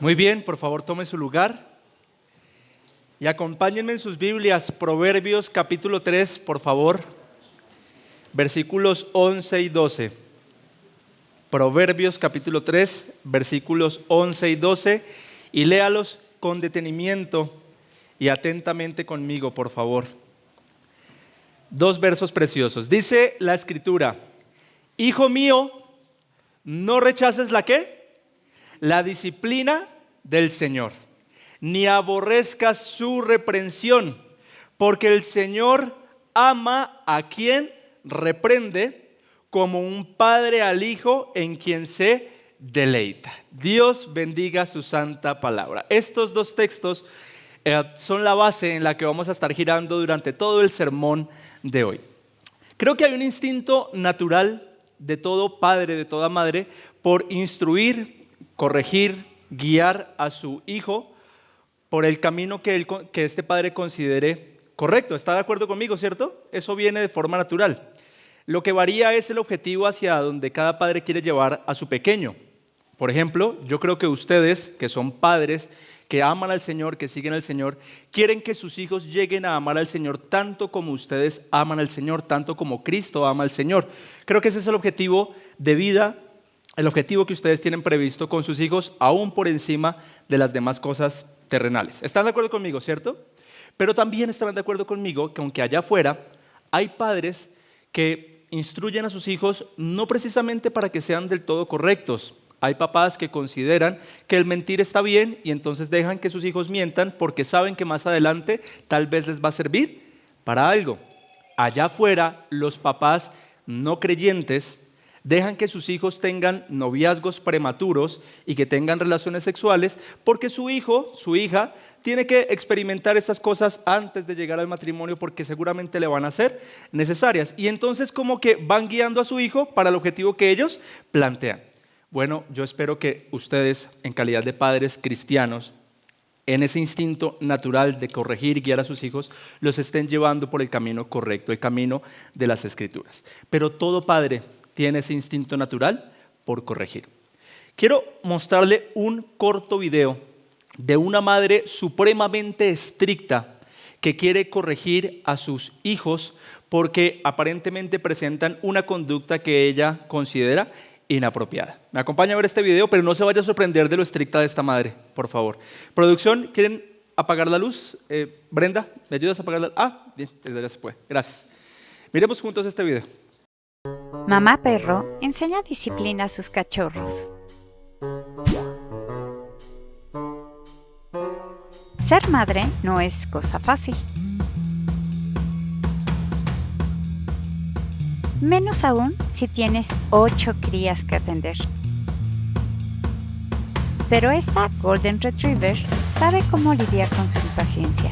Muy bien, por favor tome su lugar y acompáñenme en sus Biblias, Proverbios capítulo 3, por favor, versículos 11 y 12. Proverbios capítulo 3, versículos 11 y 12, y léalos con detenimiento y atentamente conmigo, por favor. Dos versos preciosos. Dice la Escritura: Hijo mío, no rechaces ¿la qué? La disciplina del Señor, ni aborrezcas su reprensión, porque el Señor ama a quien reprende, como un padre al hijo en quien se deleita. Dios bendiga su santa palabra. Estos dos textos son la base en la que vamos a estar girando durante todo el sermón de hoy. Creo que hay un instinto natural de todo padre, de toda madre, por instruir, corregir, guiar a su hijo por el camino que este padre considere correcto. ¿Está de acuerdo conmigo, cierto? Eso viene de forma natural. Lo que varía es el objetivo hacia donde cada padre quiere llevar a su pequeño. Por ejemplo, yo creo que ustedes, que son padres, que aman al Señor, que siguen al Señor, quieren que sus hijos lleguen a amar al Señor tanto como ustedes aman al Señor, tanto como Cristo ama al Señor. Creo que ese es el objetivo de vida, el objetivo que ustedes tienen previsto con sus hijos, aún por encima de las demás cosas terrenales. ¿Están de acuerdo conmigo, cierto? Pero también estarán de acuerdo conmigo que aunque allá afuera hay padres que instruyen a sus hijos no precisamente para que sean del todo correctos. Hay papás que consideran que el mentir está bien y entonces dejan que sus hijos mientan porque saben que más adelante tal vez les va a servir para algo. Allá afuera los papás no creyentes dejan que sus hijos tengan noviazgos prematuros y que tengan relaciones sexuales porque su hijo, su hija, tiene que experimentar estas cosas antes de llegar al matrimonio porque seguramente le van a ser necesarias. Y entonces como que van guiando a su hijo para el objetivo que ellos plantean. Bueno, yo espero que ustedes, en calidad de padres cristianos, en ese instinto natural de corregir y guiar a sus hijos, los estén llevando por el camino correcto, el camino de las Escrituras. Pero todo padre tiene ese instinto natural por corregir. Quiero mostrarle un corto video de una madre supremamente estricta que quiere corregir a sus hijos porque aparentemente presentan una conducta que ella considera inapropiada. Me acompaña a ver este video, pero no se vaya a sorprender de lo estricta de esta madre, por favor. Producción, ¿quieren apagar la luz? Brenda, ¿me ayudas a apagar la luz? Bien, desde ya se puede. Gracias. Miremos juntos este video. Mamá perro enseña disciplina a sus cachorros. Ser madre no es cosa fácil. Menos aún si tienes 8 crías que atender. Pero esta Golden Retriever sabe cómo lidiar con su impaciencia.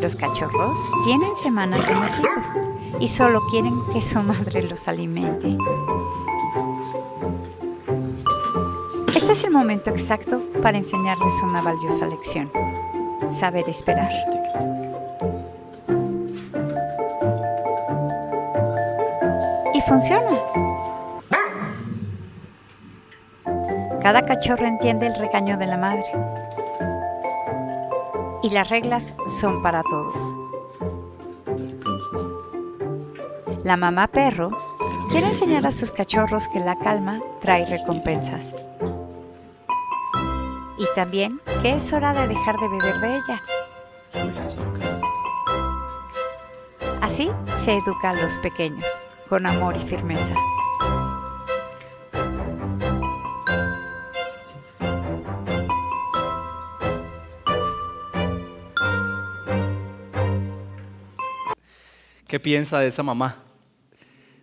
Los cachorros tienen semanas de nacidos y solo quieren que su madre los alimente. Este es el momento exacto para enseñarles una valiosa lección: saber esperar. Y funciona. Cada cachorro entiende el regaño de la madre. Y las reglas son para todos. La mamá perro quiere enseñar a sus cachorros que la calma trae recompensas. Y también que es hora de dejar de beber de ella. Así se educa a los pequeños, con amor y firmeza. ¿Qué piensa de esa mamá?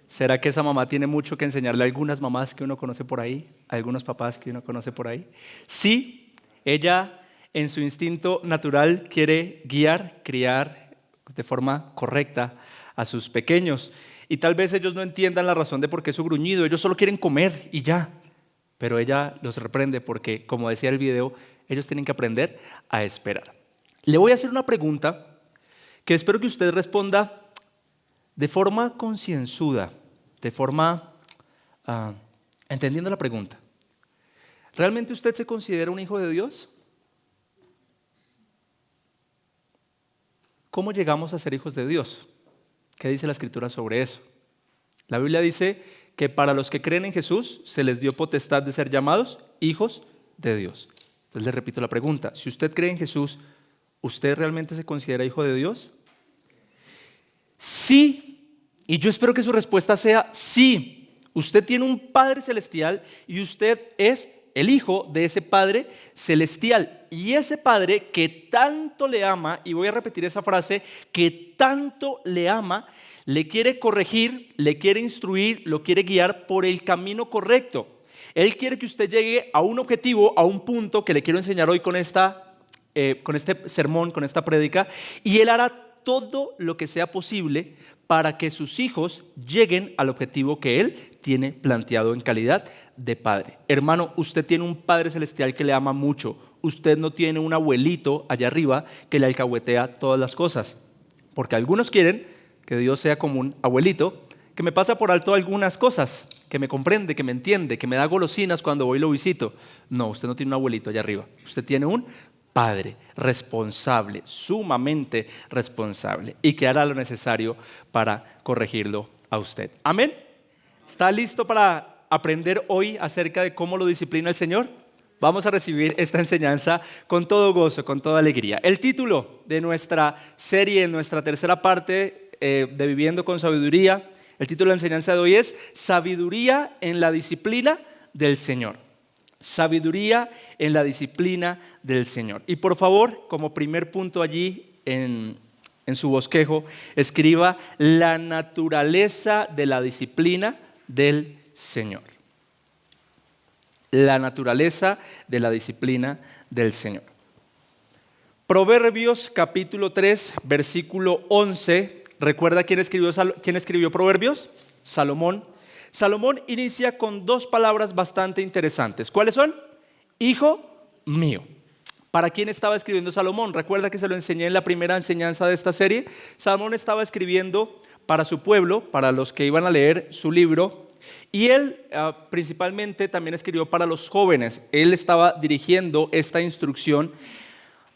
¿Será que esa mamá tiene mucho que enseñarle a algunas mamás que uno conoce por ahí, a algunos papás que uno conoce por ahí? Sí, ella en su instinto natural quiere guiar, criar de forma correcta a sus pequeños. Y tal vez ellos no entiendan la razón de por qué su gruñido, ellos solo quieren comer y ya. Pero ella los reprende porque, como decía el video, ellos tienen que aprender a esperar. Le voy a hacer una pregunta que espero que usted responda de forma concienzuda, de forma entendiendo la pregunta. ¿Realmente usted se considera un hijo de Dios? ¿Cómo llegamos a ser hijos de Dios? ¿Qué dice la Escritura sobre eso? La Biblia dice que para los que creen en Jesús se les dio potestad de ser llamados hijos de Dios. Entonces le repito la pregunta, si usted cree en Jesús, ¿usted realmente se considera hijo de Dios? Sí, y yo espero que su respuesta sea sí. Usted tiene un Padre Celestial y usted es el hijo de ese Padre Celestial. Y ese Padre que tanto le ama, y voy a repetir esa frase, que tanto le ama, le quiere corregir, le quiere instruir, lo quiere guiar por el camino correcto. Él quiere que usted llegue a un objetivo, a un punto que le quiero enseñar hoy con este sermón, con esta prédica, y Él hará todo lo que sea posible para que sus hijos lleguen al objetivo que Él tiene planteado en calidad de padre. Hermano, usted tiene un Padre Celestial que le ama mucho. Usted no tiene un abuelito allá arriba que le alcahuetea todas las cosas. Porque algunos quieren que Dios sea como un abuelito que me pasa por alto algunas cosas, que me comprende, que me entiende, que me da golosinas cuando voy y lo visito. No, usted no tiene un abuelito allá arriba. Usted tiene un Padre responsable, sumamente responsable, y que hará lo necesario para corregirlo a usted. ¿Amén? ¿Está listo para aprender hoy acerca de cómo lo disciplina el Señor? Vamos a recibir esta enseñanza con todo gozo, con toda alegría. El título de nuestra serie, en nuestra tercera parte de Viviendo con Sabiduría, el título de la enseñanza de hoy es Sabiduría en la disciplina del Señor. Sabiduría en la disciplina del Señor. Y por favor, como primer punto allí en su bosquejo, escriba la naturaleza de la disciplina del Señor. La naturaleza de la disciplina del Señor. Proverbios capítulo 3, versículo 11. ¿Recuerda quién escribió Proverbios? Salomón. Salomón inicia con dos palabras bastante interesantes. ¿Cuáles son? Hijo mío. ¿Para quién estaba escribiendo Salomón? Recuerda que se lo enseñé en la primera enseñanza de esta serie. Salomón estaba escribiendo para su pueblo, para los que iban a leer su libro. Y él principalmente también escribió para los jóvenes. Él estaba dirigiendo esta instrucción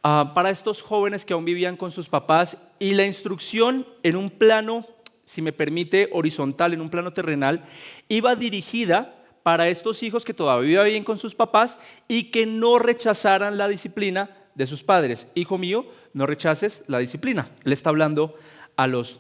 para estos jóvenes que aún vivían con sus papás. Y la instrucción en un plano, si me permite, horizontal, en un plano terrenal, iba dirigida para estos hijos que todavía vivían con sus papás y que no rechazaran la disciplina de sus padres. Hijo mío, no rechaces la disciplina. Él está hablando a los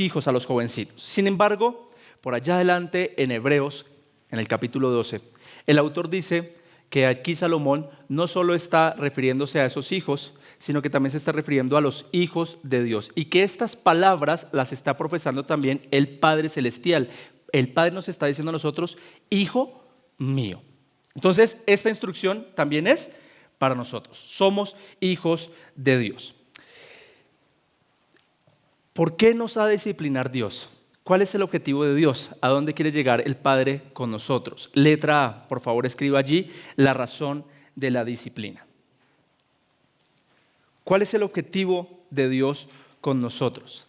hijos, a los jovencitos. Sin embargo, por allá adelante en Hebreos, en el capítulo 12, el autor dice que aquí Salomón no solo está refiriéndose a esos hijos, sino que también se está refiriendo a los hijos de Dios, y que estas palabras las está profesando también el Padre Celestial. El Padre nos está diciendo a nosotros, hijo mío. Entonces, esta instrucción también es para nosotros. Somos hijos de Dios. ¿Por qué nos ha de disciplinar Dios? ¿Cuál es el objetivo de Dios? ¿A dónde quiere llegar el Padre con nosotros? Letra A, por favor, escriba allí la razón de la disciplina. ¿Cuál es el objetivo de Dios con nosotros?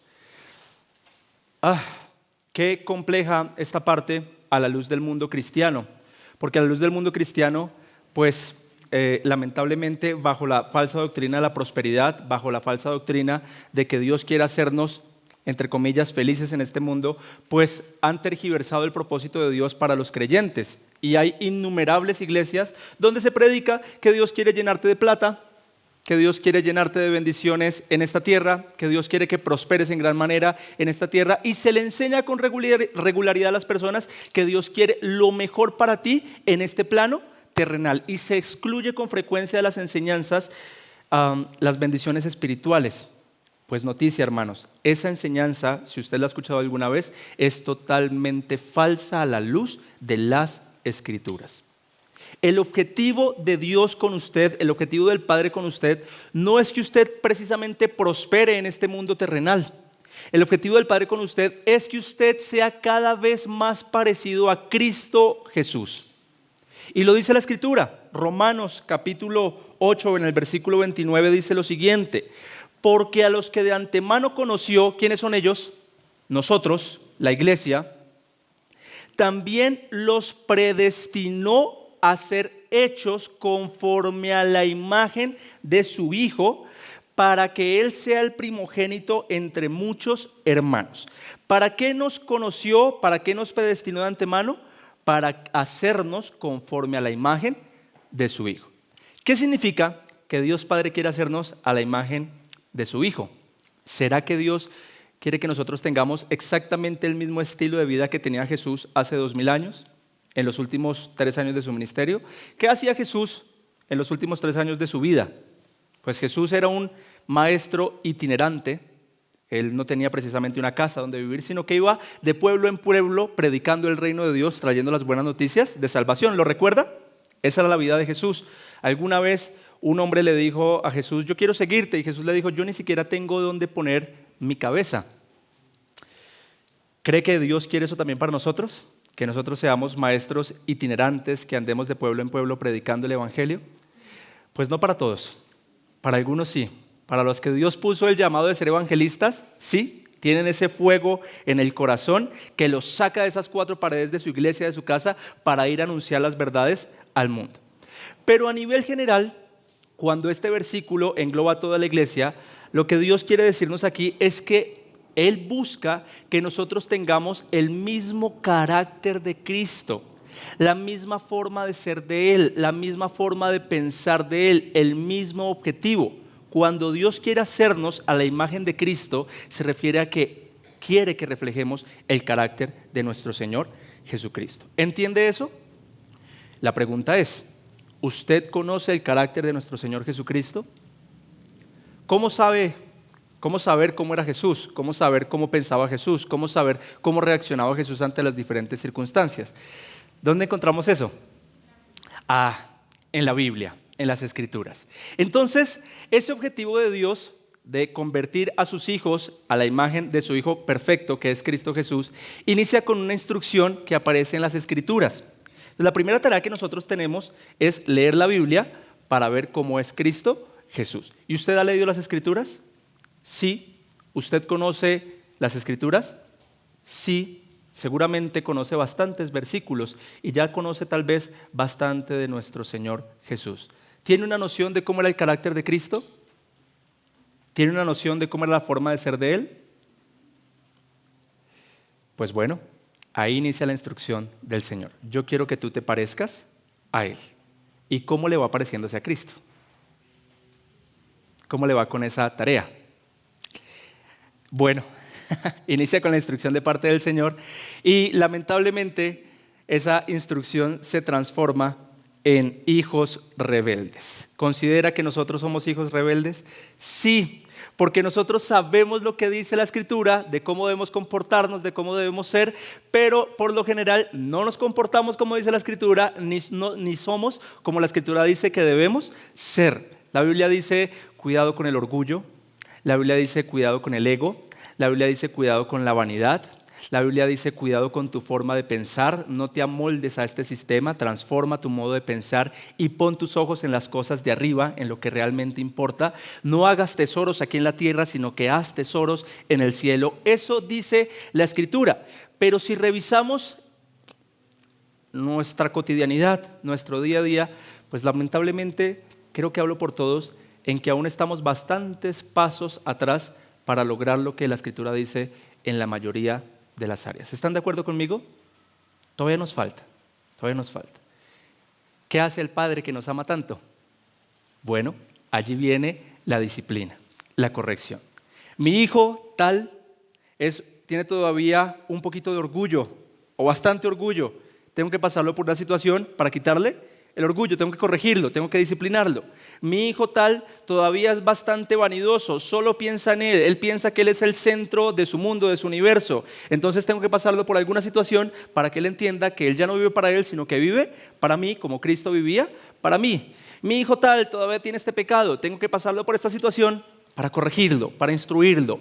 Qué compleja esta parte a la luz del mundo cristiano, porque a la luz del mundo cristiano, pues lamentablemente bajo la falsa doctrina de la prosperidad, bajo la falsa doctrina de que Dios quiere hacernos, entre comillas, felices en este mundo, pues han tergiversado el propósito de Dios para los creyentes. Y hay innumerables iglesias donde se predica que Dios quiere llenarte de plata, que Dios quiere llenarte de bendiciones en esta tierra, que Dios quiere que prosperes en gran manera en esta tierra, y se le enseña con regularidad a las personas que Dios quiere lo mejor para ti en este plano terrenal, y se excluye con frecuencia de las enseñanzas las bendiciones espirituales. Pues noticia, hermanos, esa enseñanza, si usted la ha escuchado alguna vez, es totalmente falsa a la luz de las Escrituras. El objetivo de Dios con usted, el objetivo del Padre con usted, no es que usted precisamente prospere en este mundo terrenal. El objetivo del Padre con usted es que usted sea cada vez más parecido a Cristo Jesús. Y lo dice la Escritura. Romanos capítulo 8 en el versículo 29 dice lo siguiente: porque a los que de antemano conoció, ¿quiénes son ellos? Nosotros, la iglesia, también los predestinó a ser hechos conforme a la imagen de su Hijo, para que Él sea el primogénito entre muchos hermanos. ¿Para qué nos conoció? ¿Para qué nos predestinó de antemano? Para hacernos conforme a la imagen de su Hijo. ¿Qué significa que Dios Padre quiere hacernos a la imagen de su Hijo? ¿Será que Dios quiere que nosotros tengamos exactamente el mismo estilo de vida que tenía Jesús hace 2000 años, en los últimos 3 años de su ministerio? ¿Qué hacía Jesús en los últimos 3 años de su vida? Pues Jesús era un maestro itinerante. Él no tenía precisamente una casa donde vivir, sino que iba de pueblo en pueblo predicando el reino de Dios, trayendo las buenas noticias de salvación. ¿Lo recuerda? Esa era la vida de Jesús. Alguna vez un hombre le dijo a Jesús: yo quiero seguirte. Y Jesús le dijo: yo ni siquiera tengo dónde poner mi cabeza. ¿Cree que Dios quiere eso también para nosotros? Que nosotros seamos maestros itinerantes, que andemos de pueblo en pueblo predicando el evangelio. Pues no para todos. Para algunos sí. Para los que Dios puso el llamado de ser evangelistas, sí, tienen ese fuego en el corazón que los saca de esas 4 paredes de su iglesia, de su casa, para ir a anunciar las verdades al mundo. Pero a nivel general, cuando este versículo engloba a toda la iglesia, lo que Dios quiere decirnos aquí es que Él busca que nosotros tengamos el mismo carácter de Cristo, la misma forma de ser de Él, la misma forma de pensar de Él, el mismo objetivo. Cuando Dios quiere hacernos a la imagen de Cristo, se refiere a que quiere que reflejemos el carácter de nuestro Señor Jesucristo. ¿Entiende eso? La pregunta es: ¿usted conoce el carácter de nuestro Señor Jesucristo? ¿Cómo saber cómo era Jesús? ¿Cómo saber cómo pensaba Jesús? ¿Cómo saber cómo reaccionaba Jesús ante las diferentes circunstancias? ¿Dónde encontramos eso? En la Biblia, en las Escrituras. Entonces, ese objetivo de Dios de convertir a sus hijos a la imagen de su Hijo perfecto, que es Cristo Jesús, inicia con una instrucción que aparece en las Escrituras. La primera tarea que nosotros tenemos es leer la Biblia para ver cómo es Cristo Jesús. ¿Y usted ha leído las Escrituras? Sí. ¿Usted conoce las Escrituras? Sí. Seguramente conoce bastantes versículos y ya conoce tal vez bastante de nuestro Señor Jesús. ¿Tiene una noción de cómo era el carácter de Cristo? ¿Tiene una noción de cómo era la forma de ser de Él? Pues bueno, ahí inicia la instrucción del Señor. Yo quiero que tú te parezcas a Él. ¿Y cómo le va pareciéndose a Cristo? ¿Cómo le va con esa tarea? Bueno, inicia con la instrucción de parte del Señor y lamentablemente esa instrucción se transforma en hijos rebeldes. ¿Considera que nosotros somos hijos rebeldes? Sí, porque nosotros sabemos lo que dice la Escritura de cómo debemos comportarnos, de cómo debemos ser, pero por lo general no nos comportamos como dice la Escritura, ni somos como la Escritura dice que debemos ser. La Biblia dice: cuidado con el orgullo. La Biblia dice: cuidado con el ego. La Biblia dice: cuidado con la vanidad. La Biblia dice: cuidado con tu forma de pensar, no te amoldes a este sistema, transforma tu modo de pensar y pon tus ojos en las cosas de arriba, en lo que realmente importa. No hagas tesoros aquí en la tierra, sino que haz tesoros en el cielo. Eso dice la Escritura. Pero si revisamos nuestra cotidianidad, nuestro día a día, pues lamentablemente, creo que hablo por todos, en que aún estamos bastantes pasos atrás para lograr lo que la Escritura dice en la mayoría de las áreas. ¿Están de acuerdo conmigo? Todavía nos falta. ¿Qué hace el Padre que nos ama tanto? Bueno, allí viene la disciplina, la corrección. Mi hijo tal tiene todavía un poquito de orgullo o bastante orgullo. Tengo que pasarlo por una situación para quitarle el orgullo, tengo que corregirlo, tengo que disciplinarlo. Mi hijo tal todavía es bastante vanidoso, solo piensa en él piensa que él es el centro de su mundo, de su universo. Entonces tengo que pasarlo por alguna situación para que él entienda que él ya no vive para él, sino que vive para mí, como Cristo vivía para mí. Mi hijo tal todavía tiene este pecado, tengo que pasarlo por esta situación para corregirlo, para instruirlo.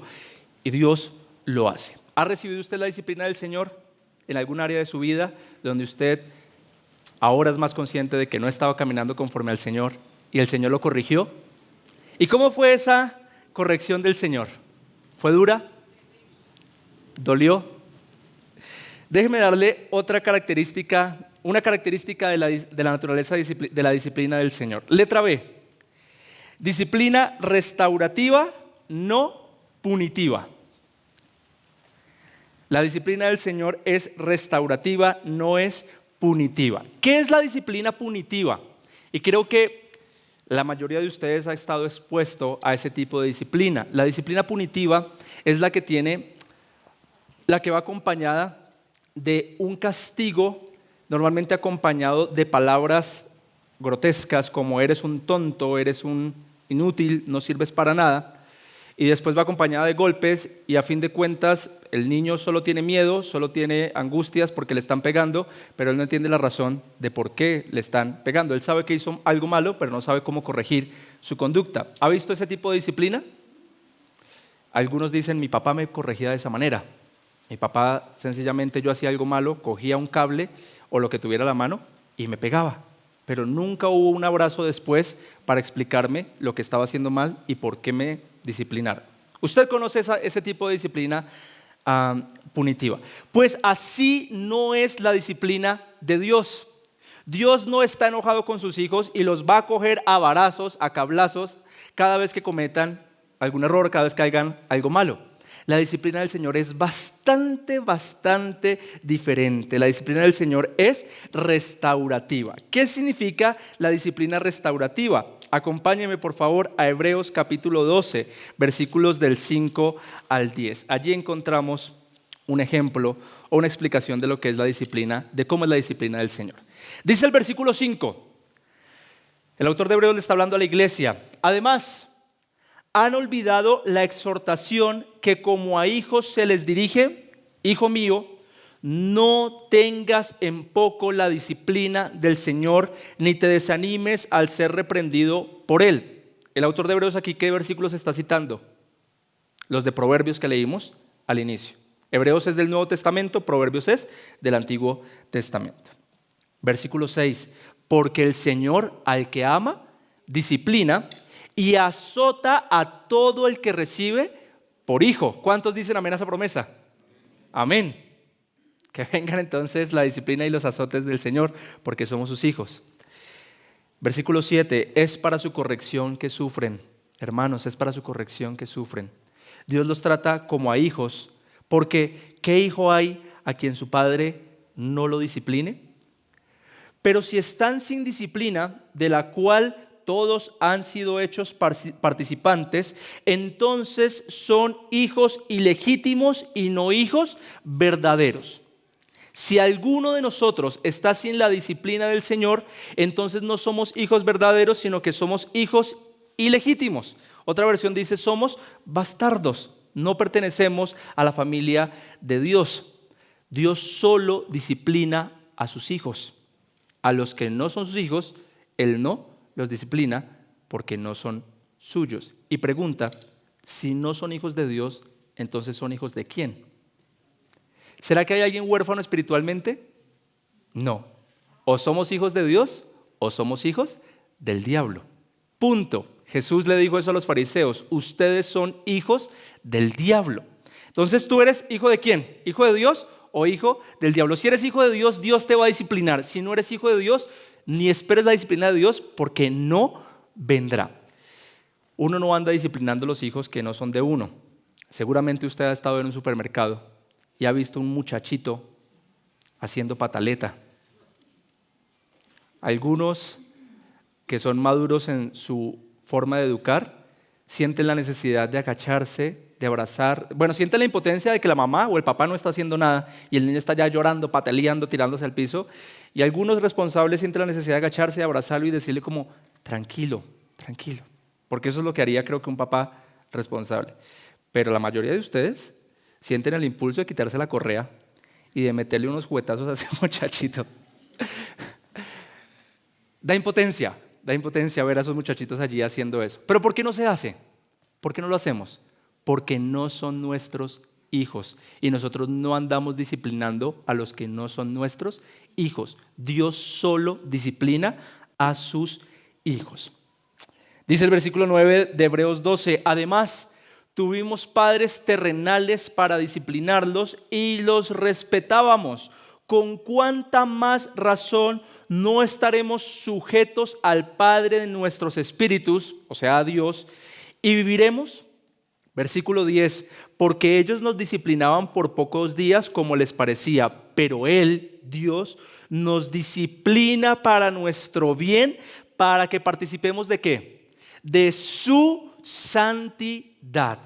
Y Dios lo hace. ¿Ha recibido usted la disciplina del Señor en algún área de su vida donde usted ahora es más consciente de que no estaba caminando conforme al Señor y el Señor lo corrigió? ¿Y cómo fue esa corrección del Señor? ¿Fue dura? ¿Dolió? Déjeme darle otra característica, una característica de la naturaleza de la disciplina del Señor. Letra B. Disciplina restaurativa, no punitiva. La disciplina del Señor es restaurativa, no es punitiva. ¿Qué es la disciplina punitiva? Y creo que la mayoría de ustedes ha estado expuesto a ese tipo de disciplina. La disciplina punitiva es la que va acompañada de un castigo, normalmente acompañado de palabras grotescas como eres un tonto, eres un inútil, no sirves para nada. Y después va acompañada de golpes y a fin de cuentas el niño solo tiene miedo, solo tiene angustias porque le están pegando, pero él no entiende la razón de por qué le están pegando. Él sabe que hizo algo malo, pero no sabe cómo corregir su conducta. ¿Ha visto ese tipo de disciplina? Algunos dicen, mi papá me corregía de esa manera. Mi papá, sencillamente yo hacía algo malo, cogía un cable o lo que tuviera a la mano y me pegaba. Pero nunca hubo un abrazo después para explicarme lo que estaba haciendo mal y por qué me disciplinar. ¿Usted conoce ese tipo de disciplina punitiva? Pues así no es la disciplina de Dios. Dios no está enojado con sus hijos y los va a coger a varazos, a cablazos, cada vez que cometan algún error, cada vez que hagan algo malo. La disciplina del Señor es bastante diferente. La disciplina del Señor es restaurativa. ¿Qué significa la disciplina restaurativa? Acompáñeme por favor a Hebreos capítulo 12, versículos del 5 al 10. Allí encontramos un ejemplo o una explicación de lo que es la disciplina, de cómo es la disciplina del Señor. Dice el versículo 5, el autor de Hebreos le está hablando a la iglesia. Además, han olvidado la exhortación que como a hijos se les dirige: hijo mío, no tengas en poco la disciplina del Señor, ni te desanimes al ser reprendido por Él. El autor de Hebreos aquí, ¿qué versículos está citando? Los de Proverbios que leímos al inicio. Hebreos es del Nuevo Testamento, Proverbios es del Antiguo Testamento. Versículo 6, porque el Señor al que ama, disciplina y azota a todo el que recibe por hijo. ¿Cuántos dicen amén a esa promesa? Amén. Que vengan entonces la disciplina y los azotes del Señor, porque somos sus hijos. Versículo 7, es para su corrección que sufren. Hermanos, es para su corrección que sufren. Dios los trata como a hijos, porque ¿qué hijo hay a quien su padre no lo discipline? Pero si están sin disciplina, de la cual todos han sido hechos participantes, entonces son hijos ilegítimos y no hijos verdaderos. Si alguno de nosotros está sin la disciplina del Señor, entonces no somos hijos verdaderos, sino que somos hijos ilegítimos. Otra versión dice, somos bastardos, no pertenecemos a la familia de Dios. Dios solo disciplina a sus hijos. A los que no son sus hijos, Él no los disciplina porque no son suyos. Y pregunta, si no son hijos de Dios, entonces ¿son hijos de quién? ¿Será que hay alguien huérfano espiritualmente? No. O somos hijos de Dios o somos hijos del diablo. Punto. Jesús le dijo eso a los fariseos, ustedes son hijos del diablo. Entonces, ¿tú eres hijo de quién? ¿Hijo de Dios o hijo del diablo? Si eres hijo de Dios, Dios te va a disciplinar. Si no eres hijo de Dios, ni esperes la disciplina de Dios porque no vendrá. Uno no anda disciplinando a los hijos que no son de uno. Seguramente usted ha estado en un supermercado y ha visto un muchachito haciendo pataleta. Algunos que son maduros en su forma de educar sienten la necesidad de agacharse, de abrazar. Bueno, sienten la impotencia de que la mamá o el papá no está haciendo nada y el niño está ya llorando, pataleando, tirándose al piso. Y algunos responsables sienten la necesidad de agacharse, de abrazarlo y decirle como, tranquilo, tranquilo. Porque eso es lo que haría, creo que un papá responsable. Pero la mayoría de ustedes sienten el impulso de quitarse la correa y de meterle unos juguetazos a ese muchachito. Da impotencia ver a esos muchachitos allí haciendo eso. ¿Pero por qué no se hace? ¿Por qué no lo hacemos? Porque no son nuestros hijos. Y nosotros no andamos disciplinando a los que no son nuestros hijos. Dios solo disciplina a sus hijos. Dice el versículo 9 de Hebreos 12, además, tuvimos padres terrenales para disciplinarlos y los respetábamos. ¿Con cuánta más razón no estaremos sujetos al Padre de nuestros espíritus, o sea, a Dios, y viviremos? Versículo 10, porque ellos nos disciplinaban por pocos días como les parecía, pero Él, Dios, nos disciplina para nuestro bien, para que participemos ¿de qué? De su santidad.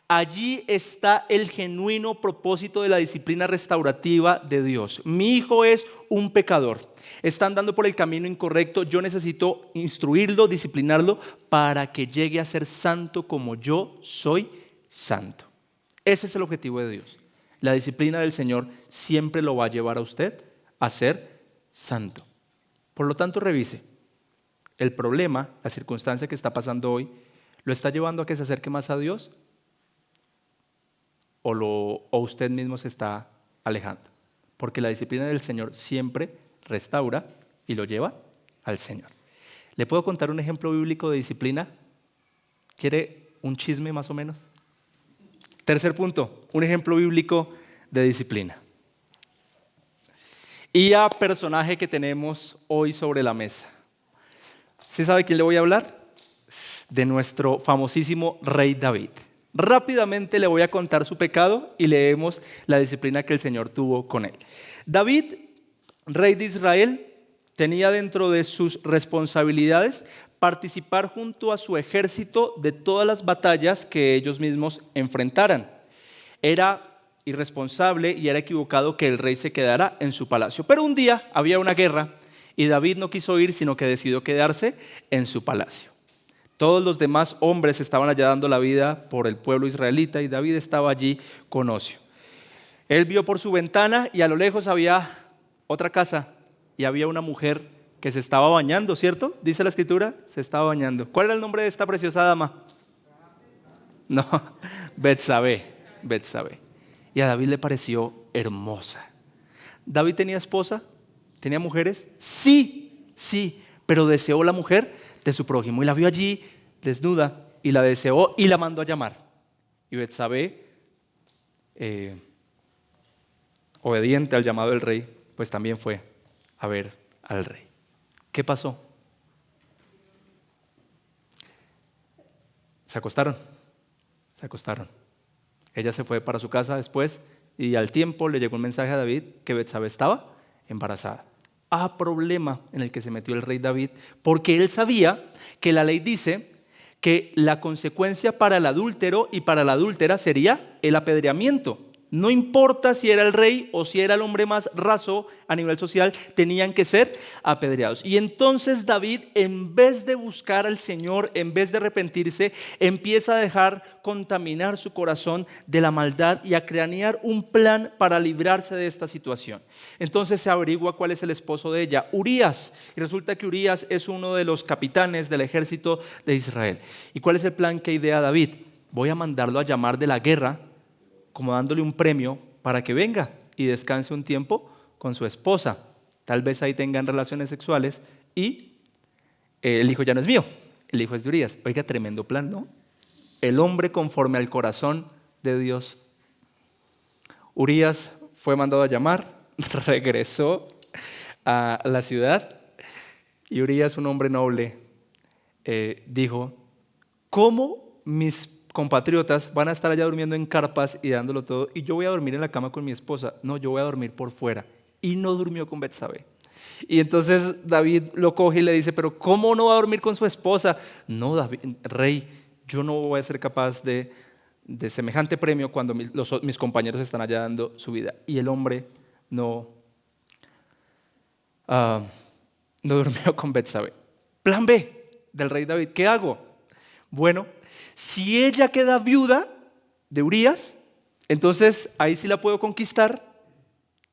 Allí está el genuino propósito de la disciplina restaurativa de Dios. Mi hijo es un pecador, está andando por el camino incorrecto, yo necesito instruirlo, disciplinarlo para que llegue a ser santo como yo soy santo. Ese es el objetivo de Dios. La disciplina del Señor siempre lo va a llevar a usted a ser santo. Por lo tanto, revise. El problema, la circunstancia que está pasando hoy, ¿lo está llevando a que se acerque más a Dios? ¿O usted mismo se está alejando? Porque la disciplina del Señor siempre restaura y lo lleva al Señor. ¿Le puedo contar un ejemplo bíblico de disciplina? ¿Quiere un chisme más o menos? Tercer punto, un ejemplo bíblico de disciplina. Y a personaje que tenemos hoy sobre la mesa. ¿Sí sabe quién le voy a hablar? De nuestro famosísimo rey David. Rápidamente le voy a contar su pecado y leemos la disciplina que el Señor tuvo con él. David, rey de Israel, tenía dentro de sus responsabilidades participar junto a su ejército de todas las batallas que ellos mismos enfrentaran. Era irresponsable y era equivocado que el rey se quedara en su palacio. Pero un día había una guerra y David no quiso ir, sino que decidió quedarse en su palacio. Todos los demás hombres estaban allá dando la vida por el pueblo israelita y David estaba allí con ocio. Él vio por su ventana y a lo lejos había otra casa y había una mujer que se estaba bañando, ¿cierto? Dice la escritura, se estaba bañando. ¿Cuál era el nombre de esta preciosa dama? No, Betsabé. Y a David le pareció hermosa. ¿David tenía esposa? ¿Tenía mujeres? Sí, pero deseó la mujer de su prójimo y la vio allí desnuda y la deseó y la mandó a llamar. Y Betsabé, obediente al llamado del rey, pues también fue a ver al rey. ¿Qué pasó? Se acostaron. Ella se fue para su casa después y al tiempo le llegó un mensaje a David que Betsabé estaba embarazada. Problema en el que se metió el rey David, porque él sabía que la ley dice que la consecuencia para el adúltero y para la adúltera sería el apedreamiento. No importa si era el rey o si era el hombre más raso a nivel social, tenían que ser apedreados. Y entonces David, en vez de buscar al Señor, en vez de arrepentirse, empieza a dejar contaminar su corazón de la maldad y a cranear un plan para librarse de esta situación. Entonces se averigua cuál es el esposo de ella, Urías. Y resulta que Urías es uno de los capitanes del ejército de Israel. ¿Y cuál es el plan que idea David? Voy a mandarlo a llamar de la guerra, como dándole un premio para que venga y descanse un tiempo con su esposa. Tal vez ahí tengan relaciones sexuales y el hijo ya no es mío, el hijo es de Urías. Oiga, tremendo plan, ¿no? El hombre conforme al corazón de Dios. Urías fue mandado a llamar, regresó a la ciudad y Urías, un hombre noble, dijo, ¿cómo mis compatriotas van a estar allá durmiendo en carpas y dándolo todo y yo voy a dormir en la cama con mi esposa? No, yo voy a dormir por fuera. Y no durmió con Betsabé. Y entonces David lo coge y le dice, pero ¿cómo no va a dormir con su esposa? No, David, rey, yo no voy a ser capaz de semejante premio cuando mis compañeros están allá dando su vida. Y el hombre no durmió con Betsabé. Plan B del rey David, ¿qué hago? Bueno, si ella queda viuda de Urías, entonces ahí sí la puedo conquistar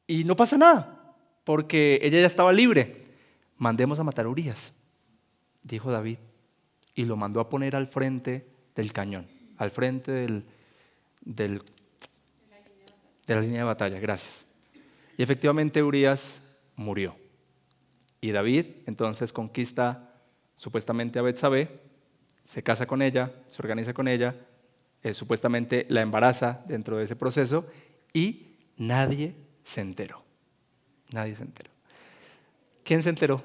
y no pasa nada, porque ella ya estaba libre. Mandemos a matar a Urías, dijo David, y lo mandó a poner al frente del cañón, al frente de la línea de batalla, gracias. Y efectivamente Urías murió. Y David entonces conquista supuestamente a Betsabé, se casa con ella, se organiza con ella, supuestamente la embaraza dentro de ese proceso y nadie se enteró. Nadie se enteró. ¿Quién se enteró?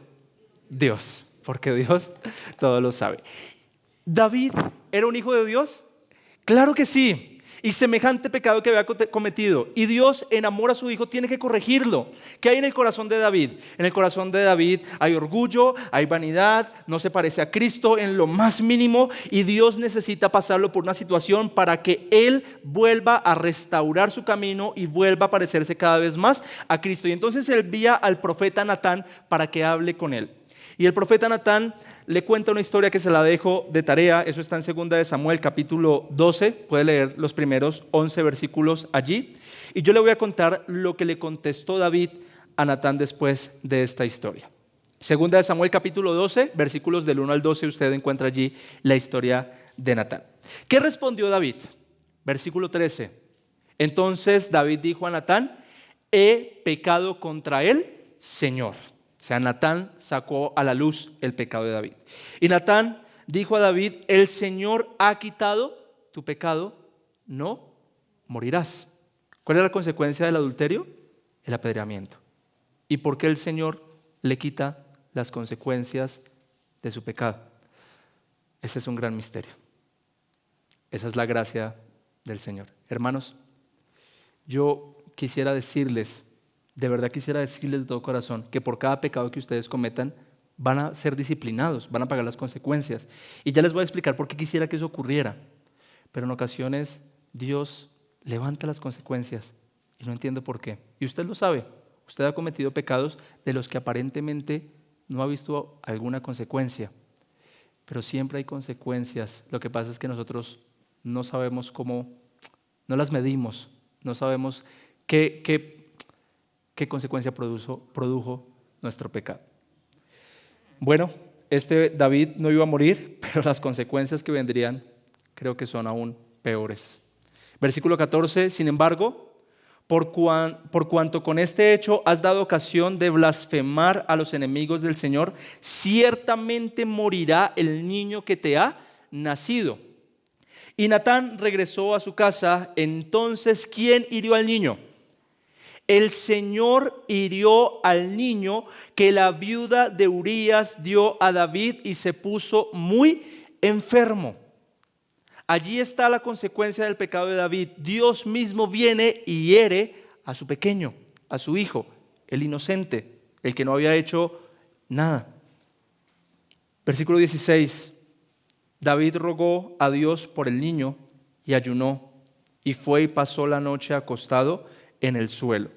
Dios, porque Dios todo lo sabe. ¿David era un hijo de Dios? Claro que sí. Y semejante pecado que había cometido. Y Dios enamora a su hijo, tiene que corregirlo. ¿Qué hay en el corazón de David? En el corazón de David hay orgullo, hay vanidad, no se parece a Cristo en lo más mínimo. Y Dios necesita pasarlo por una situación para que él vuelva a restaurar su camino y vuelva a parecerse cada vez más a Cristo. Y entonces él envía al profeta Natán para que hable con él. Y el profeta Natán le cuenta una historia que se la dejo de tarea. Eso está en 2 de Samuel capítulo 12. Puede leer los primeros 11 versículos allí. Y yo le voy a contar lo que le contestó David a Natán después de esta historia. 2 de Samuel capítulo 12, versículos del 1 al 12. Usted encuentra allí la historia de Natán. ¿Qué respondió David? Versículo 13. Entonces David dijo a Natán: he pecado contra el Señor. O sea, Natán sacó a la luz el pecado de David. Y Natán dijo a David: el Señor ha quitado tu pecado, no morirás. ¿Cuál es la consecuencia del adulterio? El apedreamiento. ¿Y por qué el Señor le quita las consecuencias de su pecado? Ese es un gran misterio. Esa es la gracia del Señor. Hermanos, yo quisiera decirles, de verdad quisiera decirles de todo corazón, que por cada pecado que ustedes cometan van a ser disciplinados, van a pagar las consecuencias. Y ya les voy a explicar por qué quisiera que eso ocurriera. Pero en ocasiones Dios levanta las consecuencias y no entiendo por qué. Y usted lo sabe, usted ha cometido pecados de los que aparentemente no ha visto alguna consecuencia. Pero siempre hay consecuencias. Lo que pasa es que nosotros no sabemos cómo, no las medimos, no sabemos qué consecuencia produjo nuestro pecado. Bueno, David no iba a morir, pero las consecuencias que vendrían creo que son aún peores. Versículo 14, sin embargo, por cuanto con este hecho has dado ocasión de blasfemar a los enemigos del Señor, ciertamente morirá el niño que te ha nacido. Y Natán regresó a su casa. Entonces, ¿quién hirió al niño? El Señor hirió al niño que la viuda de Urías dio a David y se puso muy enfermo. Allí está la consecuencia del pecado de David. Dios mismo viene y hiere a su pequeño, a su hijo, el inocente, el que no había hecho nada. Versículo 16. David rogó a Dios por el niño y ayunó, y fue y pasó la noche acostado en el suelo.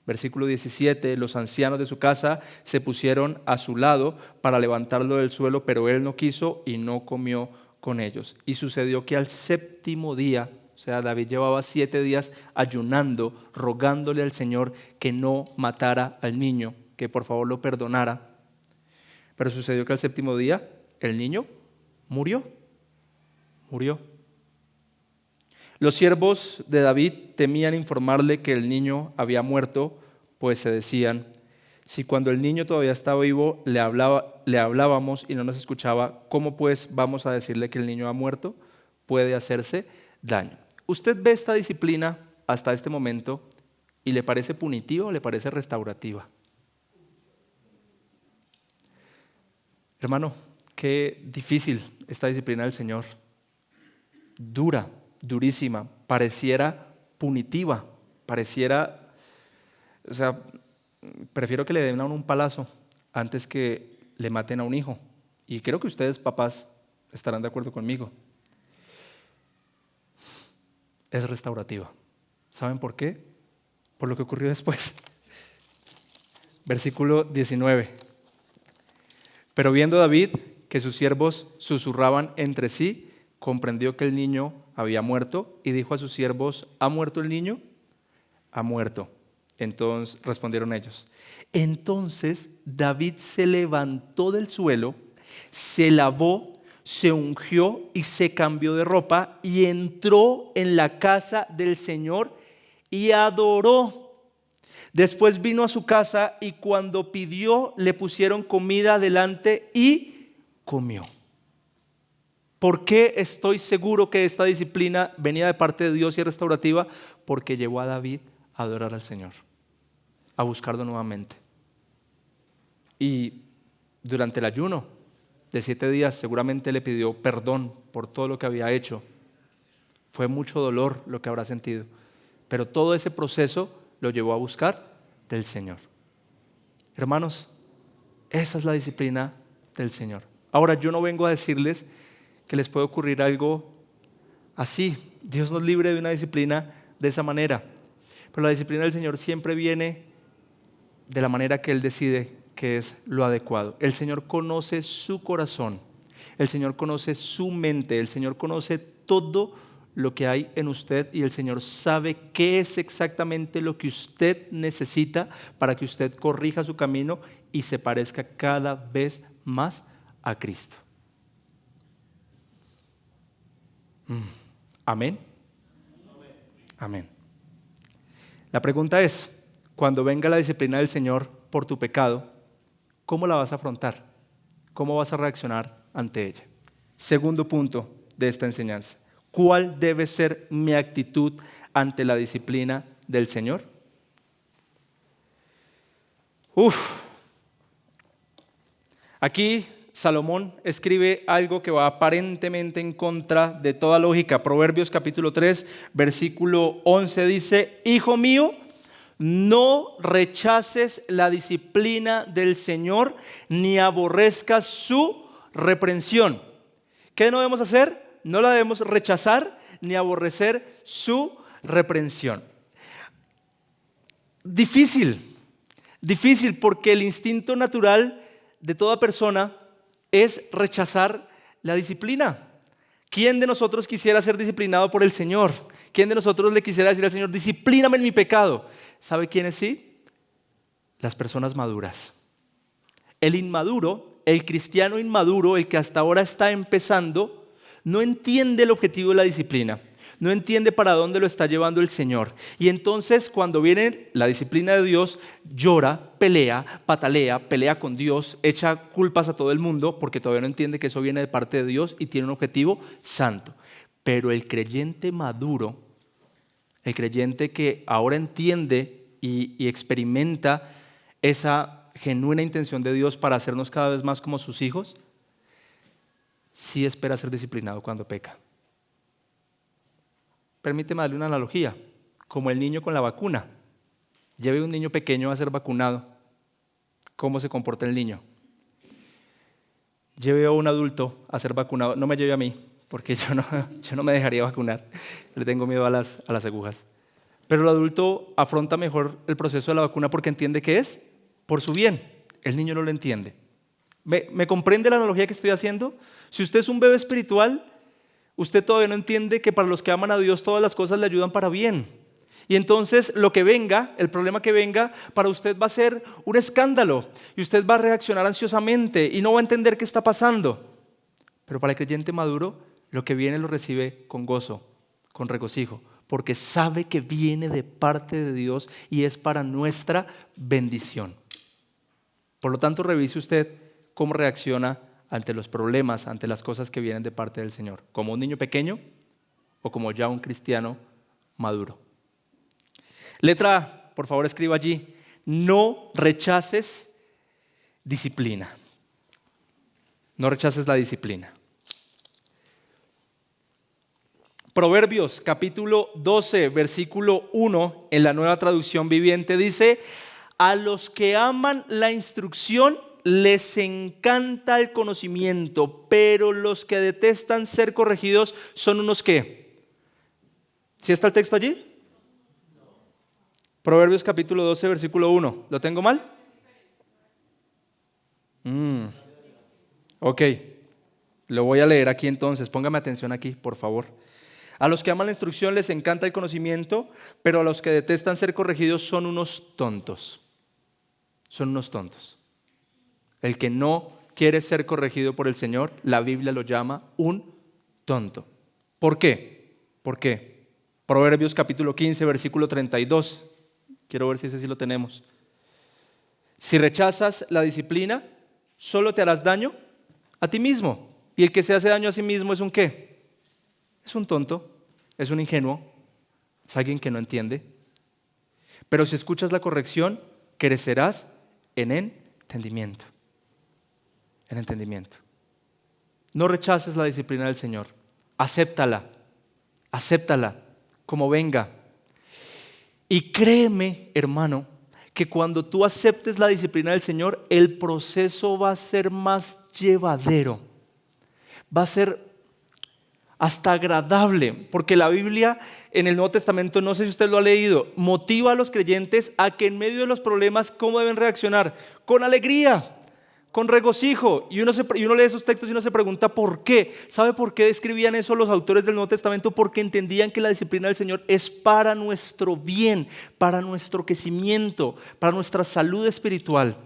Versículo 17, los ancianos de su casa se pusieron a su lado para levantarlo del suelo, pero él no quiso y no comió con ellos. Y sucedió que al séptimo día, o sea, David llevaba 7 días ayunando, rogándole al Señor que no matara al niño, que por favor lo perdonara. Pero sucedió que al séptimo día el niño murió. Los siervos de David temían informarle que el niño había muerto, pues se decían: si cuando el niño todavía estaba vivo le hablábamos y no nos escuchaba, ¿cómo pues vamos a decirle que el niño ha muerto? Puede hacerse daño. ¿Usted ve esta disciplina hasta este momento y le parece punitiva o le parece restaurativa? Hermano, qué difícil esta disciplina del Señor. Dura, durísima, pareciera punitiva, prefiero que le den a uno un palazo antes que le maten a un hijo. Y creo que ustedes, papás, estarán de acuerdo conmigo. Es restaurativa. ¿Saben por qué? Por lo que ocurrió después. Versículo 19. Pero viendo David que sus siervos susurraban entre sí, comprendió que el niño había muerto y dijo a sus siervos: ¿ha muerto el niño? Ha muerto. Entonces respondieron ellos. Entonces David se levantó del suelo, se lavó, se ungió y se cambió de ropa y entró en la casa del Señor y adoró. Después vino a su casa y cuando pidió le pusieron comida delante y comió. ¿Por qué estoy seguro que esta disciplina venía de parte de Dios y es restaurativa? Porque llevó a David a adorar al Señor, a buscarlo nuevamente. Y durante el ayuno de 7 días seguramente le pidió perdón por todo lo que había hecho. Fue mucho dolor lo que habrá sentido, pero todo ese proceso lo llevó a buscar del Señor. Hermanos, esa es la disciplina del Señor. Ahora, yo no vengo a decirles que les puede ocurrir algo así. Dios nos libre de una disciplina de esa manera, pero la disciplina del Señor siempre viene de la manera que Él decide que es lo adecuado. El Señor conoce su corazón, el Señor conoce su mente, el Señor conoce todo lo que hay en usted y el Señor sabe qué es exactamente lo que usted necesita para que usted corrija su camino y se parezca cada vez más a Cristo. Amén. Amén. La pregunta es, cuando venga la disciplina del Señor por tu pecado, ¿cómo la vas a afrontar? ¿Cómo vas a reaccionar ante ella? Segundo punto de esta enseñanza. ¿Cuál debe ser mi actitud ante la disciplina del Señor? Aquí Salomón escribe algo que va aparentemente en contra de toda lógica. Proverbios capítulo 3, versículo 11 dice: Hijo mío, no rechaces la disciplina del Señor, ni aborrezcas su reprensión. ¿Qué no debemos hacer? No la debemos rechazar ni aborrecer su reprensión. Difícil porque el instinto natural de toda persona es rechazar la disciplina. ¿Quién de nosotros quisiera ser disciplinado por el Señor? ¿Quién de nosotros le quisiera decir al Señor, disciplíname en mi pecado? ¿Sabe quiénes sí? Las personas maduras. El inmaduro, el cristiano inmaduro, el que hasta ahora está empezando, no entiende el objetivo de la disciplina, no entiende para dónde lo está llevando el Señor. Y entonces cuando viene la disciplina de Dios, llora, pelea, patalea, pelea con Dios, echa culpas a todo el mundo porque todavía no entiende que eso viene de parte de Dios y tiene un objetivo santo. Pero el creyente maduro, el creyente que ahora entiende y experimenta esa genuina intención de Dios para hacernos cada vez más como sus hijos, sí espera ser disciplinado cuando peca. Permíteme darle una analogía, como el niño con la vacuna. Lleve un niño pequeño a ser vacunado. ¿Cómo se comporta el niño? Lleve a un adulto a ser vacunado. No me lleve a mí, porque yo no me dejaría vacunar. Le tengo miedo a las agujas. Pero el adulto afronta mejor el proceso de la vacuna porque entiende que es por su bien. El niño no lo entiende. ¿Me comprende la analogía que estoy haciendo? Si usted es un bebé espiritual, usted todavía no entiende que para los que aman a Dios todas las cosas le ayudan para bien. Y entonces lo que venga, el problema que venga, para usted va a ser un escándalo. Y usted va a reaccionar ansiosamente y no va a entender qué está pasando. Pero para el creyente maduro, lo que viene lo recibe con gozo, con regocijo, porque sabe que viene de parte de Dios y es para nuestra bendición. Por lo tanto, revise usted cómo reacciona ante los problemas, ante las cosas que vienen de parte del Señor, como un niño pequeño o como ya un cristiano maduro. Letra A, por favor escriba allí: no rechaces disciplina. No rechaces la disciplina. Proverbios capítulo 12, versículo 1, en la Nueva Traducción Viviente dice: a los que aman la instrucción les encanta el conocimiento, pero los que detestan ser corregidos son unos ¿qué? ¿Sí está el texto allí? Proverbios capítulo 12, versículo 1. ¿Lo tengo mal? Ok, lo voy a leer aquí entonces. Póngame atención aquí, por favor. A los que aman la instrucción les encanta el conocimiento, pero a los que detestan ser corregidos son unos tontos. Son unos tontos. El que no quiere ser corregido por el Señor, la Biblia lo llama un tonto. ¿Por qué? ¿Por qué? Proverbios capítulo 15, versículo 32. Quiero ver si ese sí lo tenemos. Si rechazas la disciplina, solo te harás daño a ti mismo. Y el que se hace daño a sí mismo es un ¿qué? Es un tonto, es un ingenuo, es alguien que no entiende. Pero si escuchas la corrección, crecerás en entendimiento. En entendimiento. No rechaces la disciplina del Señor. Acéptala como venga. Y créeme, hermano, que cuando tú aceptes la disciplina del Señor, el proceso va a ser más llevadero. Va a ser hasta agradable, porque la Biblia en el Nuevo Testamento, no sé si usted lo ha leído, motiva a los creyentes a que en medio de los problemas, ¿cómo deben reaccionar? Con alegría, con regocijo. Y uno lee esos textos y uno se pregunta ¿por qué? ¿Sabe por qué describían eso los autores del Nuevo Testamento? Porque entendían que la disciplina del Señor es para nuestro bien, para nuestro crecimiento, para nuestra salud espiritual,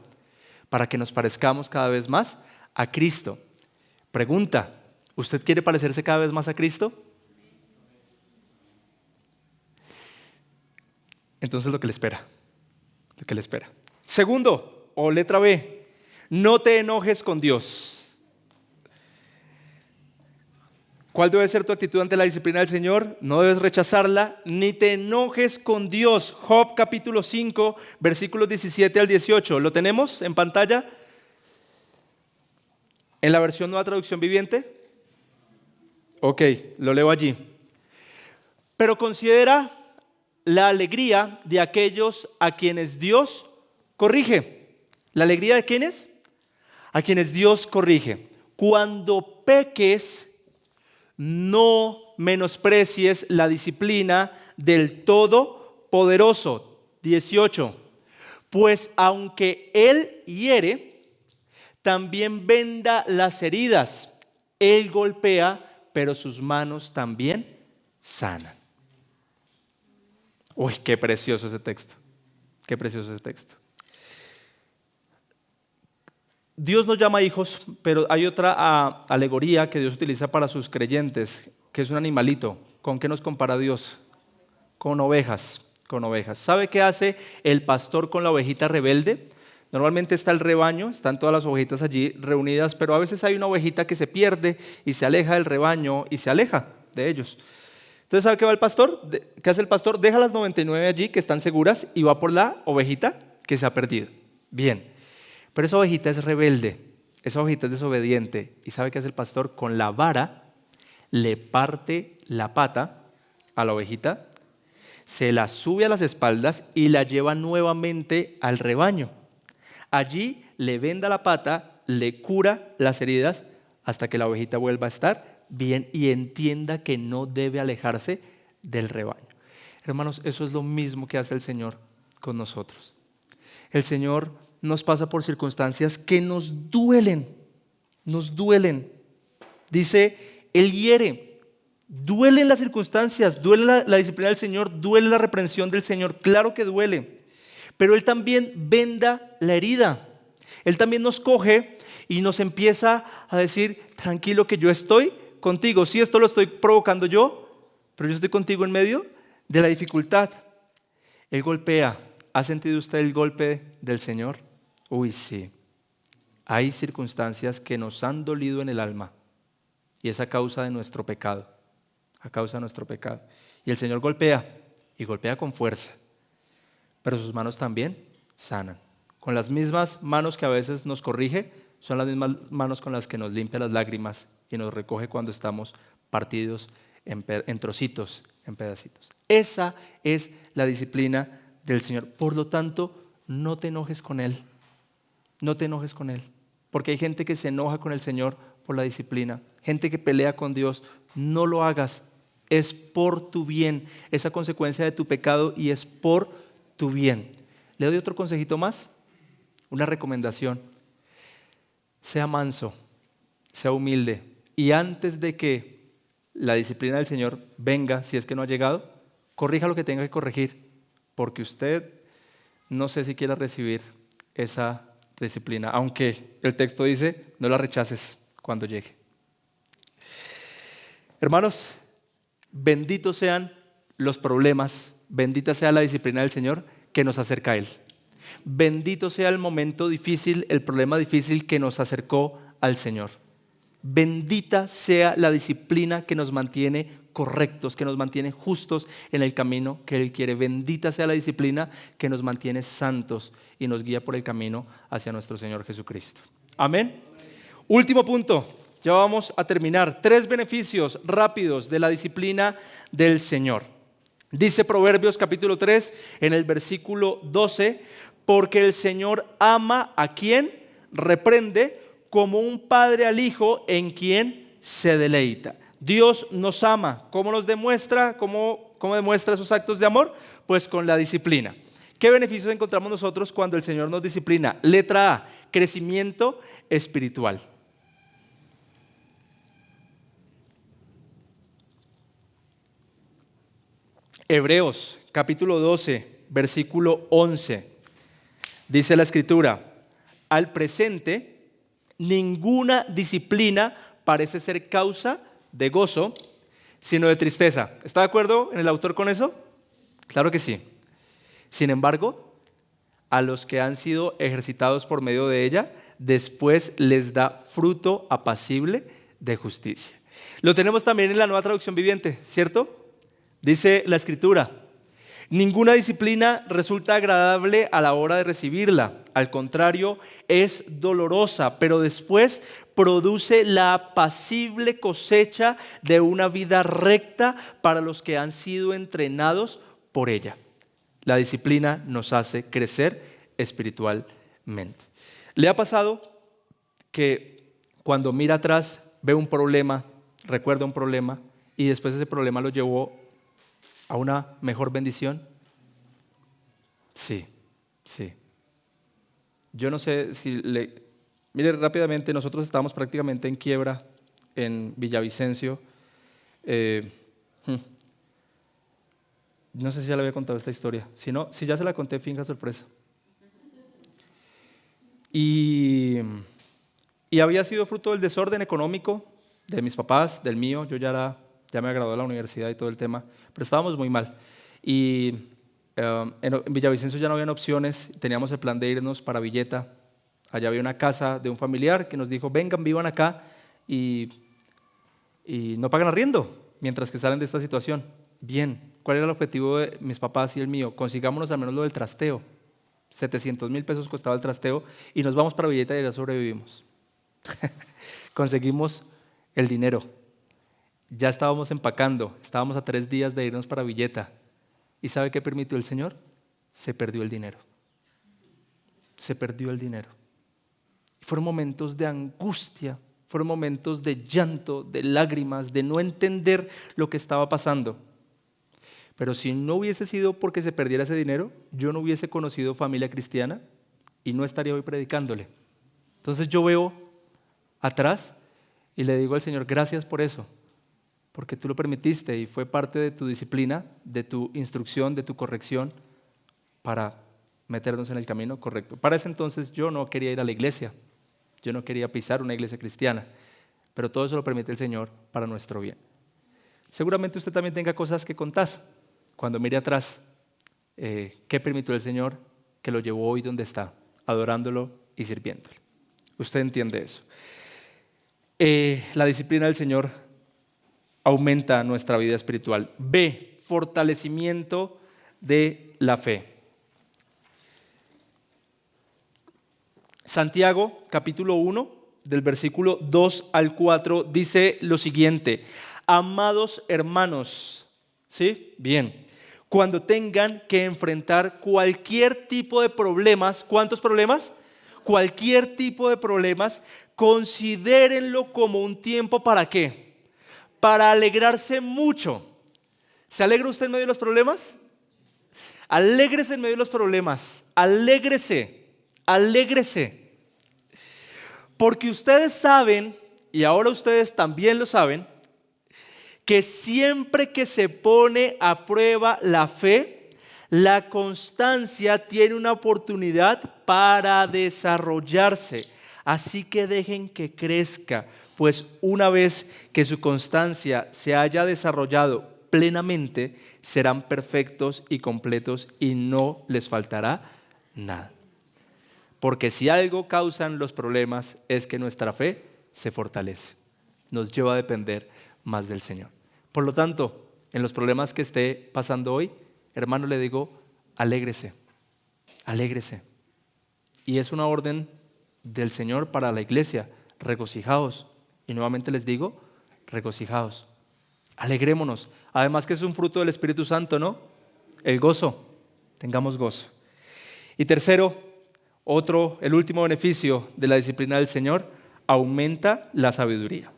para que nos parezcamos cada vez más a Cristo. Pregunta: ¿usted quiere parecerse cada vez más a Cristo? Entonces lo que le espera. Segundo, o letra B, no te enojes con Dios. ¿Cuál debe ser tu actitud ante la disciplina del Señor? No debes rechazarla, ni te enojes con Dios. Job capítulo 5, versículos 17 al 18. ¿Lo tenemos en pantalla? ¿En la versión Nueva Traducción Viviente? Ok, lo leo allí. Pero considera la alegría de aquellos a quienes Dios corrige. ¿La alegría de quiénes? A quienes Dios corrige. Cuando peques, no menosprecies la disciplina del Todopoderoso. 18. Pues aunque Él hiere, también venda las heridas. Él golpea, pero sus manos también sanan. Uy, qué precioso ese texto. Qué precioso ese texto. Dios nos llama hijos, pero hay otra alegoría que Dios utiliza para sus creyentes, que es un animalito. ¿Con qué nos compara Dios? Con ovejas, con ovejas. ¿Sabe qué hace el pastor con la ovejita rebelde? Normalmente está el rebaño, están todas las ovejitas allí reunidas, pero a veces hay una ovejita que se pierde y se aleja del rebaño y se aleja de ellos. Entonces, ¿sabe qué va el pastor? ¿Qué hace el pastor? Deja las 99 allí que están seguras y va por la ovejita que se ha perdido. Bien, pero esa ovejita es rebelde, esa ovejita es desobediente. ¿Y sabe qué hace el pastor? Con la vara le parte la pata a la ovejita, se la sube a las espaldas y la lleva nuevamente al rebaño. Allí le venda la pata, le cura las heridas hasta que la ovejita vuelva a estar bien y entienda que no debe alejarse del rebaño. Hermanos, eso es lo mismo que hace el Señor con nosotros. El Señor nos pasa por circunstancias que nos duelen. Dice, Él hiere. Duelen las circunstancias, duele la disciplina del Señor, duele la reprensión del Señor. Claro que duele. Pero Él también venda la herida. Él también nos coge y nos empieza a decir, tranquilo que yo estoy contigo. Sí, esto lo estoy provocando yo, pero yo estoy contigo en medio de la dificultad. Él golpea. ¿Ha sentido usted el golpe del Señor? Uy, sí. Hay circunstancias que nos han dolido en el alma y es a causa de nuestro pecado. A causa de nuestro pecado. Y el Señor golpea y golpea con fuerza. Pero sus manos también sanan. Con las mismas manos que a veces nos corrige, son las mismas manos con las que nos limpia las lágrimas y nos recoge cuando estamos partidos en trocitos, en pedacitos. Esa es la disciplina del Señor. Por lo tanto, no te enojes con Él. No te enojes con Él. Porque hay gente que se enoja con el Señor por la disciplina. Gente que pelea con Dios. No lo hagas. Es por tu bien. Es a consecuencia de tu pecado y es por tu bien. Le doy otro consejito más. Una recomendación. Sea manso. Sea humilde. Y antes de que la disciplina del Señor venga, si es que no ha llegado, corrija lo que tenga que corregir. Porque usted no sé si quiera recibir esa disciplina. Aunque el texto dice, no la rechaces cuando llegue. Hermanos, benditos sean los problemas, bendita sea la disciplina del Señor que nos acerca a Él. Bendito sea el momento difícil, el problema difícil que nos acercó al Señor. Bendita sea la disciplina que nos mantiene correctos, que nos mantiene justos en el camino que Él quiere. Bendita sea la disciplina que nos mantiene santos y nos guía por el camino hacia nuestro Señor Jesucristo. Amén. Último punto, ya vamos a terminar. 3 beneficios rápidos de la disciplina del Señor. Dice Proverbios capítulo 3 en el versículo 12, porque el Señor ama a quien reprende, como un padre al hijo en quien se deleita. Dios nos ama. ¿Cómo nos demuestra? ¿Cómo demuestra sus actos de amor? Pues con la disciplina. ¿Qué beneficios encontramos nosotros cuando el Señor nos disciplina? Letra A, crecimiento espiritual. Hebreos capítulo 12, versículo 11. Dice la Escritura, al presente ninguna disciplina parece ser causa de gozo, sino de tristeza. ¿Está de acuerdo en el autor con eso? Claro que sí. Sin embargo, a los que han sido ejercitados por medio de ella, después les da fruto apacible de justicia. Lo tenemos también en la Nueva Traducción Viviente, ¿cierto? Dice la Escritura, ninguna disciplina resulta agradable a la hora de recibirla. Al contrario, es dolorosa, pero después produce la apacible cosecha de una vida recta para los que han sido entrenados por ella. La disciplina nos hace crecer espiritualmente. ¿Le ha pasado que cuando mira atrás ve un problema, recuerda un problema y después ese problema lo llevó a una mejor bendición? Sí. Yo no sé si mire rápidamente, nosotros estábamos prácticamente en quiebra en Villavicencio. No sé si ya le había contado esta historia. Si no, si ya se la conté, finja sorpresa. Y había sido fruto del desorden económico de mis papás, del mío. Yo ya me había graduado de la universidad y todo el tema, pero estábamos muy mal. Y en Villavicencio ya no habían opciones, teníamos el plan de irnos para Villeta. Allá había una casa de un familiar que nos dijo, vengan, vivan acá y no pagan arriendo mientras que salen de esta situación. Bien, ¿cuál era el objetivo de mis papás y el mío? Consigámonos al menos lo del trasteo. 700,000 pesos costaba el trasteo y nos vamos para Villeta y ya sobrevivimos. Conseguimos el dinero. Ya estábamos empacando, estábamos a 3 días de irnos para Villeta. ¿Y sabe qué permitió el Señor? Se perdió el dinero. Se perdió el dinero. Fueron momentos de angustia, fueron momentos de llanto, de lágrimas, de no entender lo que estaba pasando. Pero si no hubiese sido porque se perdiera ese dinero, yo no hubiese conocido familia cristiana y no estaría hoy predicándole. Entonces yo veo atrás y le digo al Señor, gracias por eso. Porque tú lo permitiste y fue parte de tu disciplina, de tu instrucción, de tu corrección para meternos en el camino correcto. Para ese entonces yo no quería ir a la iglesia, yo no quería pisar una iglesia cristiana, pero todo eso lo permite el Señor para nuestro bien. Seguramente usted también tenga cosas que contar cuando mire atrás. ¿Qué permitió el Señor que lo llevó hoy donde está, adorándolo y sirviéndole? Usted entiende eso. La disciplina del Señor aumenta nuestra vida espiritual. B, fortalecimiento de la fe. Santiago, capítulo 1, del versículo 2 al 4, dice lo siguiente: amados hermanos, ¿sí? Bien. Cuando tengan que enfrentar cualquier tipo de problemas, ¿cuántos problemas? Cualquier tipo de problemas, considérenlo como un tiempo ¿para qué? Para alegrarse mucho. ¿Se alegra usted en medio de los problemas? Alégrese en medio de los problemas. Alégrese. Porque ustedes saben, y ahora ustedes también lo saben, que siempre que se pone a prueba la fe, la constancia tiene una oportunidad para desarrollarse. Así que dejen que crezca. Pues una vez que su constancia se haya desarrollado plenamente, serán perfectos y completos y no les faltará nada. Porque si algo causan los problemas es que nuestra fe se fortalece, nos lleva a depender más del Señor. Por lo tanto, en los problemas que esté pasando hoy, hermano, le digo, alégrese, alégrese. Y es una orden del Señor para la iglesia, regocijaos. Y nuevamente les digo, regocijaos, alegrémonos. Además que es un fruto del Espíritu Santo, ¿no? El gozo, tengamos gozo. Y tercero, el último beneficio de la disciplina del Señor, aumenta la sabiduría.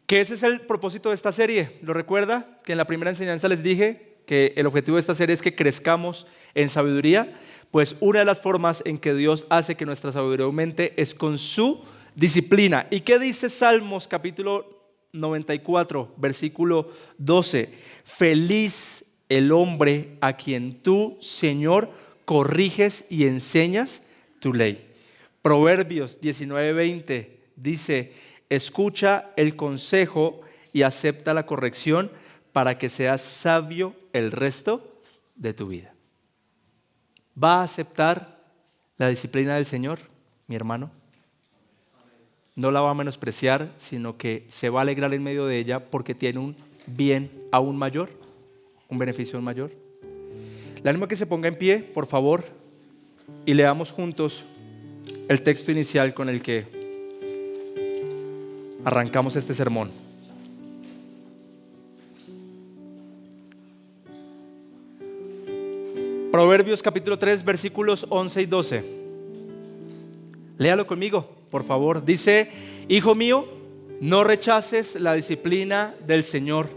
Que ese es el propósito de esta serie. ¿Lo recuerda? Que en la primera enseñanza les dije que el objetivo de esta serie es que crezcamos en sabiduría. Pues una de las formas en que Dios hace que nuestra sabiduría aumente es con su disciplina. ¿Y qué dice Salmos capítulo 94, versículo 12? Feliz el hombre a quien tú, Señor, corriges y enseñas tu ley. Proverbios 19:20 dice: escucha el consejo y acepta la corrección para que seas sabio el resto de tu vida. ¿Va a aceptar la disciplina del Señor, mi hermano? No la va a menospreciar, sino que se va a alegrar en medio de ella porque tiene un bien aún mayor, un beneficio aún mayor. Le animo a que se ponga en pie, por favor, y leamos juntos el texto inicial con el que arrancamos este sermón. Proverbios capítulo 3, versículos 11 y 12. Léalo conmigo, por favor. Dice: hijo mío, no rechaces la disciplina del Señor,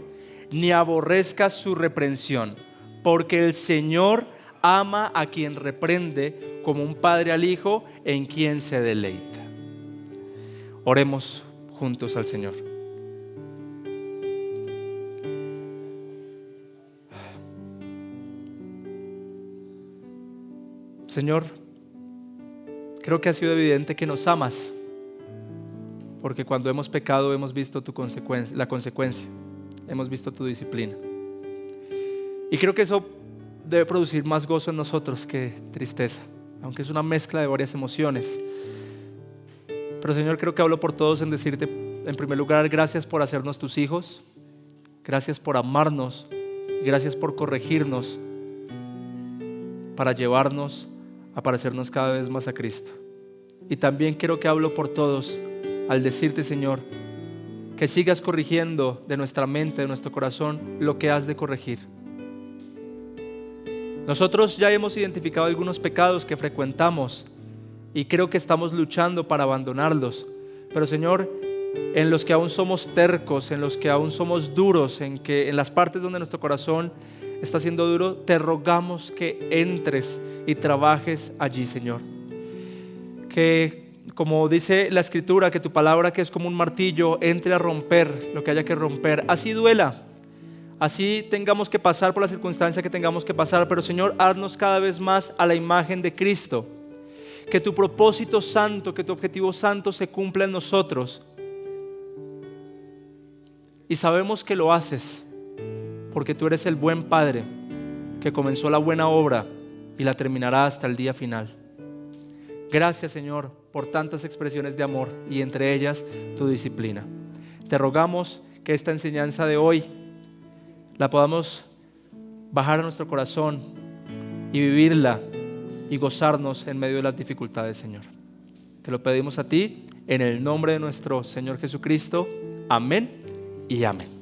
ni aborrezcas su reprensión, porque el Señor ama a quien reprende, como un padre al hijo en quien se deleita. Oremos juntos al Señor. Señor, creo que ha sido evidente que nos amas, porque cuando hemos pecado hemos visto la consecuencia, hemos visto tu disciplina. Y creo que eso debe producir más gozo en nosotros que tristeza, aunque es una mezcla de varias emociones. Pero Señor, creo que hablo por todos en decirte, en primer lugar, gracias por hacernos tus hijos, gracias por amarnos, gracias por corregirnos para llevarnos a parecernos cada vez más a Cristo. Y también creo que hablo por todos al decirte, Señor, que sigas corrigiendo de nuestra mente, de nuestro corazón, lo que has de corregir. Nosotros ya hemos identificado algunos pecados que frecuentamos y creo que estamos luchando para abandonarlos. Pero Señor, en los que aún somos tercos, en los que aún somos duros, en las partes donde nuestro corazón está siendo duro, te rogamos que entres y trabajes allí, Señor. Que, como dice la Escritura, que tu palabra, que es como un martillo, entre a romper lo que haya que romper. Así duela, así tengamos que pasar por la circunstancia que tengamos que pasar, pero Señor, haznos cada vez más a la imagen de Cristo. Que tu propósito santo, que tu objetivo santo se cumpla en nosotros. Y sabemos que lo haces porque tú eres el buen Padre que comenzó la buena obra y la terminará hasta el día final. Gracias, Señor, por tantas expresiones de amor y entre ellas tu disciplina. Te rogamos que esta enseñanza de hoy la podamos bajar a nuestro corazón y vivirla y gozarnos en medio de las dificultades, Señor. Te lo pedimos a ti en el nombre de nuestro Señor Jesucristo. Amén y amén.